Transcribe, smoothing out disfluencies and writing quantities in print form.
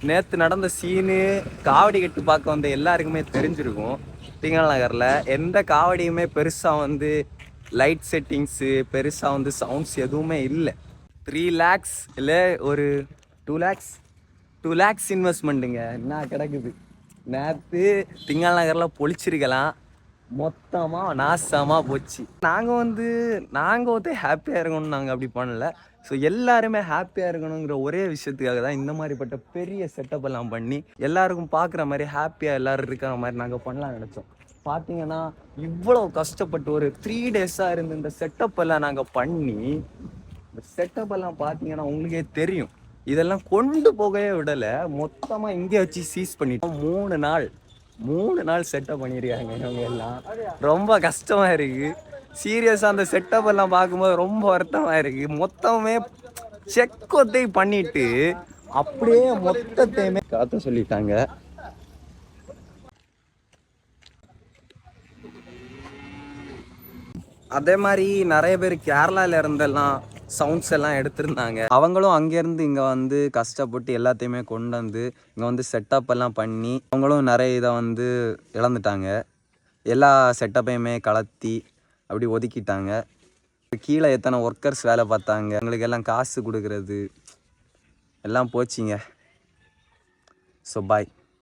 நேற்று நடந்த சீனு காவடி கட்டு பார்க்க வந்த எல்லாருக்குமே தெரிஞ்சிருக்கும். திங்கள் நகரில் எந்த காவடியுமே பெருசாக வந்து லைட் செட்டிங்ஸு பெருசாக வந்து சவுண்ட்ஸ் எதுவுமே இல்லை. 3 lakhs இல்லை ஒரு 2 lakhs இன்வெஸ்ட்மெண்ட்டுங்க என்ன கிடக்குது. நேற்று திங்கள் நகரில் பொழிச்சிருக்கலாம், மொத்தமாக நாசமாக போச்சு. நாங்கள் வந்து ஹாப்பியாக இருக்கணும்னு நாங்கள் அப்படி பண்ணல. ஸோ எல்லாருமே ஹாப்பியாக இருக்கணுங்கிற ஒரே விஷயத்துக்காக தான் இந்த மாதிரிப்பட்ட பெரிய செட்டப் எல்லாம் பண்ணி எல்லாருக்கும் பார்க்குற மாதிரி ஹாப்பியாக எல்லோரும் இருக்கிற மாதிரி நாங்கள் பண்ணலாம் நினச்சோம். பார்த்தீங்கன்னா இவ்வளோ கஷ்டப்பட்டு ஒரு 3 days இருந்து இந்த செட்டப் எல்லாம் நாங்கள் பண்ணி, இந்த செட்டப் எல்லாம் பார்த்தீங்கன்னா உங்களுக்கே தெரியும், இதெல்லாம் கொண்டு போகவே விடலை, மொத்தமாக இங்கே வச்சு சீஸ் பண்ணிட்டோம். 3 நாள் செட்டப் பண்ணியிருக்காங்க இவங்க எல்லாம். ரொம்ப கஷ்டமாக இருக்குது சீரியஸாக. அந்த செட்டப் எல்லாம் பார்க்கும்போது ரொம்ப வருத்தமாக இருக்குது. மொத்தமே செக்கொத்தை பண்ணிட்டு அப்படியே மொத்தத்தையுமே காத்த சொல்லிட்டாங்க. அதே மாதிரி நிறைய பேர் கேரளால இருந்தெல்லாம் சவுண்ட்ஸ் எல்லாம் எடுத்திருந்தாங்க. அவங்களும் அங்கேருந்து இங்கே வந்து கஷ்டப்பட்டு எல்லாத்தையுமே கொண்டு வந்து இங்கே வந்து செட்டப் எல்லாம் பண்ணி அவங்களும் நிறைய இதை வந்து இழந்துட்டாங்க. எல்லா செட்டப்பையுமே கலத்தி அப்படி ஒதுக்கிட்டாங்க. கீழே எத்தனை ஒர்க்கர்ஸ் வேலை பார்த்தாங்க, அவங்களுக்கு எல்லாம் காசு கொடுக்கறது எல்லாம் போச்சுங்க. So bye.